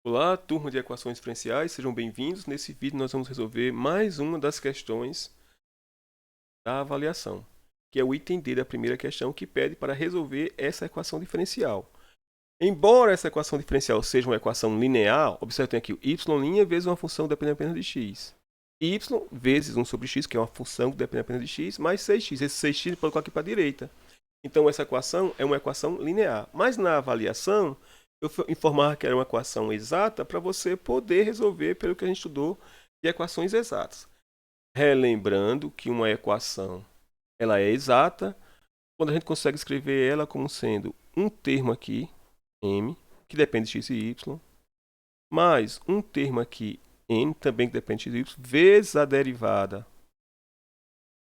Olá, turma de equações diferenciais, sejam bem-vindos. Nesse vídeo nós vamos resolver mais uma das questões da avaliação, que é o item D da primeira questão, que pede para resolver essa equação diferencial. Embora essa equação diferencial seja uma equação linear, observe que tem aqui o y' vezes uma função dependendo apenas de x. Y vezes 1 sobre x, que é uma função que depende apenas de x, mais 6x. Esse 6x pode colocar aqui para a direita. Então essa equação é uma equação linear. Mas na avaliação, eu informar que era uma equação exata para você poder resolver pelo que a gente estudou de equações exatas. Relembrando que uma equação ela é exata quando a gente consegue escrever ela como sendo um termo aqui, m, que depende de x e y, mais um termo aqui, n, também que depende de x e y, vezes a derivada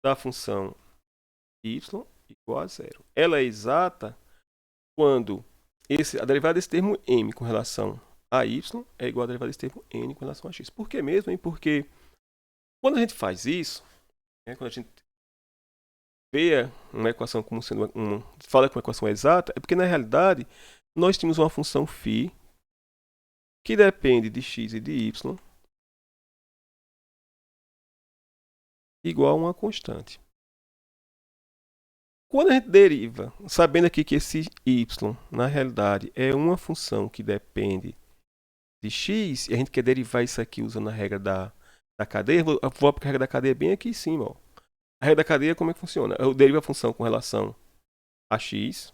da função y igual a zero. Ela é exata quando a derivada desse termo m com relação a y é igual a derivada desse termo n com relação a x. Por que mesmo? Hein? Porque quando a gente faz isso, quando a gente vê uma equação como sendo fala que uma equação é exata, é porque na realidade nós temos uma função φ que depende de x e de y igual a uma constante. Quando a gente deriva, sabendo aqui que esse y, na realidade, é uma função que depende de x, e a gente quer derivar isso aqui usando a regra da cadeia, vou aplicar a regra da cadeia bem aqui em cima. Ó. A regra da cadeia, como é que funciona? Eu derivo a função com relação a x,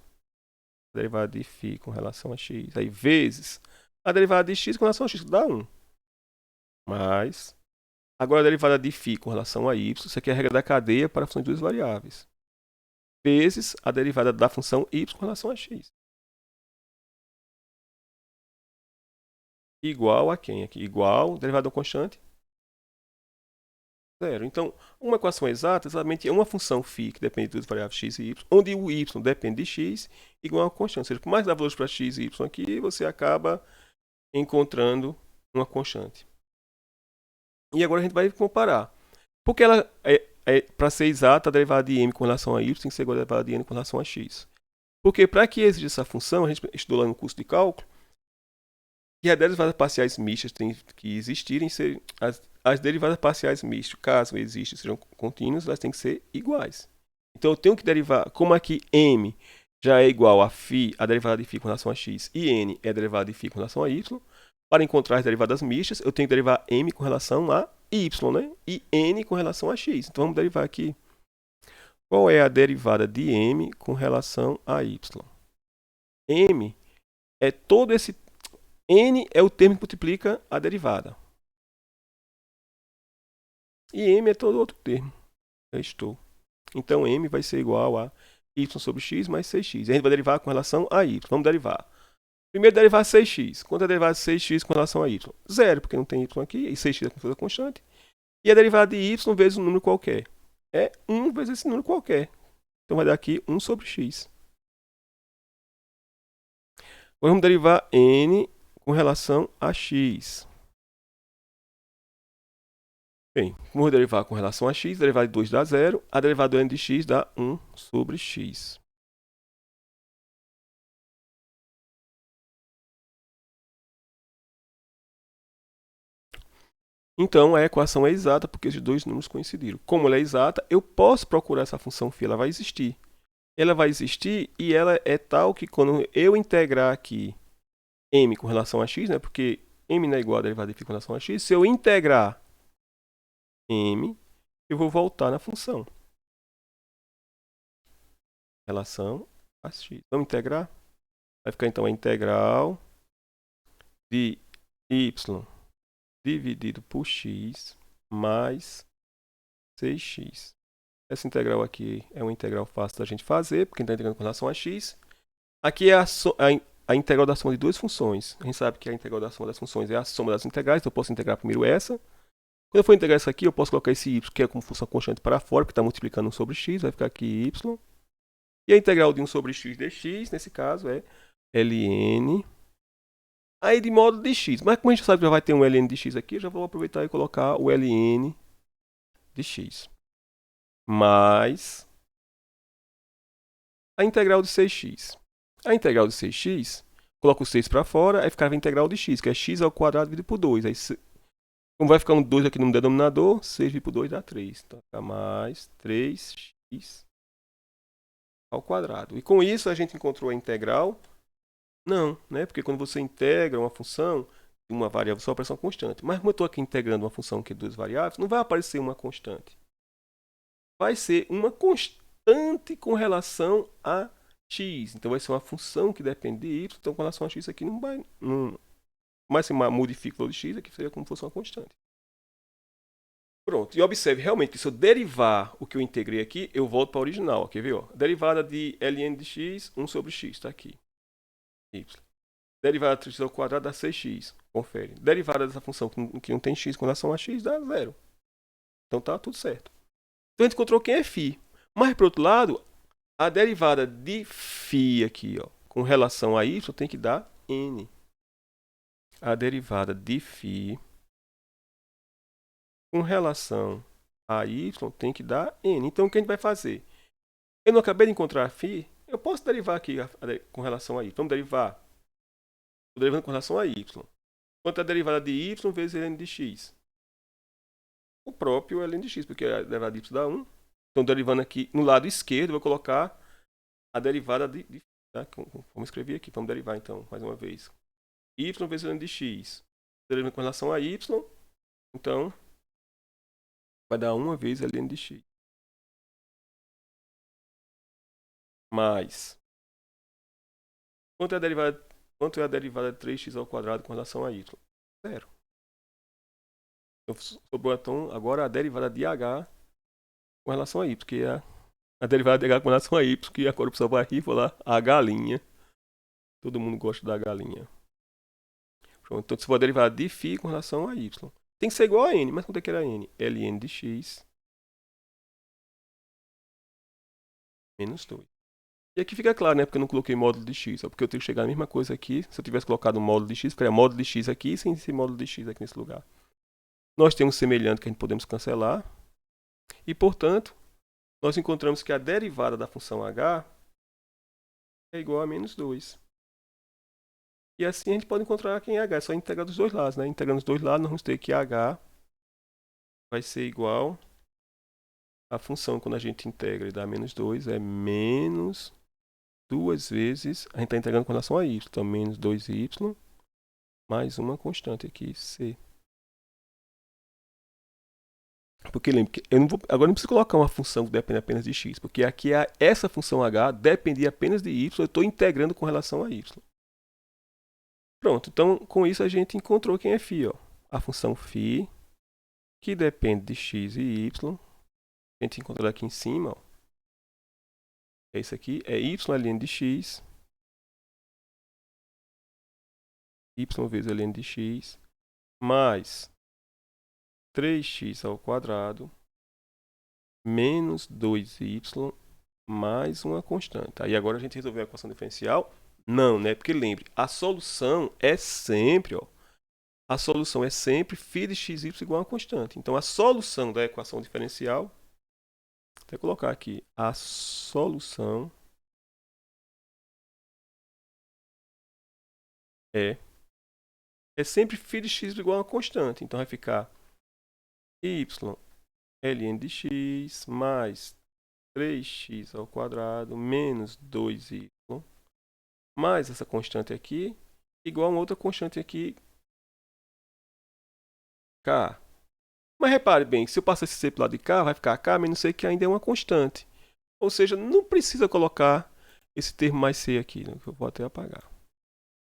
a derivada de φ com relação a x, aí vezes a derivada de x com relação a x, dá 1. Mais, agora a derivada de φ com relação a y, isso aqui é a regra da cadeia para funções de duas variáveis, vezes a derivada da função y com relação a x. Igual a quem aqui? Igual, derivada da constante, zero. Então, uma equação exata exatamente é uma função φ que depende das variáveis x e y, onde o y depende de x igual a uma constante. Ou seja, por mais dar valores para x e y aqui, você acaba encontrando uma constante. E agora a gente vai comparar. Porque ela para ser exata, a derivada de m com relação a y tem que ser igual a derivada de n com relação a x. Porque para que exista essa função, a gente estudou lá no curso de cálculo, que as derivadas parciais mistas têm que existirem, as derivadas parciais mistas, caso existam, sejam contínuas, elas têm que ser iguais. Então eu tenho que derivar, como aqui m já é igual a φ, a derivada de φ com relação a x, e n é a derivada de φ com relação a y, para encontrar as derivadas mistas, eu tenho que derivar m com relação a y, né? E n com relação a x. Então vamos derivar aqui. Qual é a derivada de m com relação a y? M é todo esse n é o termo que multiplica a derivada. E m é todo outro termo. Restou. Então, m vai ser igual a y sobre x mais 6x. E a gente vai derivar com relação a y. Vamos derivar. Primeiro, derivar 6x. Quanto é a derivada de 6x com relação a y? Zero, porque não tem y aqui. E 6x é uma constante. E a derivada de y vezes um número qualquer. É 1 vezes esse número qualquer. Então, vai dar aqui 1 sobre x. Agora, vamos derivar n com relação a x. Bem, vamos derivar com relação a x, a derivada de 2 dá 0, a derivada do n de x dá 1 sobre x. Então, a equação é exata porque esses dois números coincidiram. Como ela é exata, eu posso procurar essa função φ, ela vai existir. Ela vai existir e ela é tal que quando eu integrar aqui m com relação a x, né, porque m não é igual a derivada de φ com relação a x, se eu integrar m, eu vou voltar na função. Relação a x. Vamos integrar? Vai ficar então a integral de y dividido por x mais 6x. Essa integral aqui é uma integral fácil da gente fazer, porque a gente está integrando com relação a x. Aqui é a integral da soma de duas funções. A gente sabe que a integral da soma das funções é a soma das integrais, então eu posso integrar primeiro essa. Quando eu for integrar essa aqui, eu posso colocar esse y, que é como função constante, para fora, porque está multiplicando 1 sobre x, vai ficar aqui y. E a integral de 1 sobre x dx, nesse caso, é ln. Aí de modo de x. Mas como a gente sabe que já vai ter um ln de x aqui, eu já vou aproveitar e colocar o ln de x. Mais a integral de 6x. A integral de 6x, coloco o 6 para fora, aí ficava a integral de x, que é x ao quadrado dividido por 2. Aí, como vai ficar um 2 aqui no denominador, 6 dividido por 2 dá 3. Então, fica mais 3x ao quadrado. E com isso, a gente encontrou a integral? Não, né? Porque quando você integra uma função de uma variável só, aparece uma constante. Mas como eu estou aqui integrando uma função que é duas variáveis, não vai aparecer uma constante. Vai ser uma constante com relação a x. Então, vai ser uma função que depende de y. Então, com relação a x, aqui não vai... mas se modifica o valor de x, aqui seria como se fosse uma constante. Pronto. E observe realmente que se eu derivar o que eu integrei aqui, eu volto para a original. Quer ver? Ó? Derivada de ln de x, 1 sobre x. Está aqui. Y. Derivada de 3x ao quadrado dá 6x. Confere. Derivada dessa função que não tem x com relação a x dá 0. Então tá tudo certo. Então a gente encontrou quem é φ. Mas, por outro lado, a derivada de φ aqui, ó, com relação a y, tem que dar n. A derivada de φ com relação a y tem que dar n. Então, o que a gente vai fazer? Eu não acabei de encontrar φ, eu posso derivar aqui com relação a y. Vamos derivar. Estou derivando com relação a y. Quanto é a derivada de y vezes ln de x? O próprio ln de x, porque a derivada de y dá 1. Então, derivando aqui no lado esquerdo, eu vou colocar a derivada de tá? Vamos escrever aqui, vamos derivar então, mais uma vez. Y vezes ln de x. Derivando com relação a y, então, vai dar 1 vezes ln de x. Mais. Quanto é a derivada de 3x ao quadrado com relação a y? 0. Então, sobrou então agora a derivada de h com relação a y, que é a derivada de h com relação a y, que agora o pessoal vai rir e falar a galinha. Todo mundo gosta da galinha. Pronto, então, se for a derivada de φ com relação a y. Tem que ser igual a n, mas quanto é que era n? ln de x menos 2. E aqui fica claro, né? Porque eu não coloquei módulo de x. Só porque eu tenho que chegar a mesma coisa aqui. Se eu tivesse colocado um módulo de x, ficaria módulo de x aqui sem esse módulo de x aqui nesse lugar. Nós temos semelhante que a gente podemos cancelar. E, portanto, nós encontramos que a derivada da função h é igual a menos 2. E assim a gente pode encontrar quem é h. É só integrar dos dois lados, né? Integrando os dois lados, nós vamos ter que h vai ser igual a função quando a gente integra e dá menos 2 é menos 2 vezes, a gente está integrando com relação a y, então menos 2y mais uma constante aqui, c. Porque lembre que agora não preciso colocar uma função que depende apenas de x, porque aqui essa função h dependia apenas de y, eu estou integrando com relação a y. Pronto, então com isso a gente encontrou quem é φ, ó. A função φ, que depende de x e y, a gente encontrou aqui em cima, ó. É isso aqui, é y ln de x, y vezes ln de x, mais 3x ao quadrado, menos 2y, mais uma constante. Aí agora a gente resolveu a equação diferencial? Não, né? Porque lembre, a solução é sempre, ó, a solução é sempre φ de xy igual a uma constante. Então, a solução da equação diferencial, vou até colocar aqui, a solução é sempre φ de x igual a uma constante. Então, vai ficar y ln de x mais 3x ao quadrado menos 2y mais essa constante aqui igual a uma outra constante aqui, k. Mas repare bem, se eu passar esse c para o lado de cá, vai ficar k menos c, que ainda é uma constante. Ou seja, não precisa colocar esse termo mais c aqui, né, que eu vou até apagar.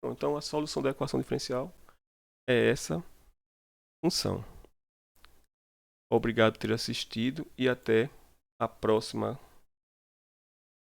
Então, a solução da equação diferencial é essa função. Obrigado por ter assistido e até a próxima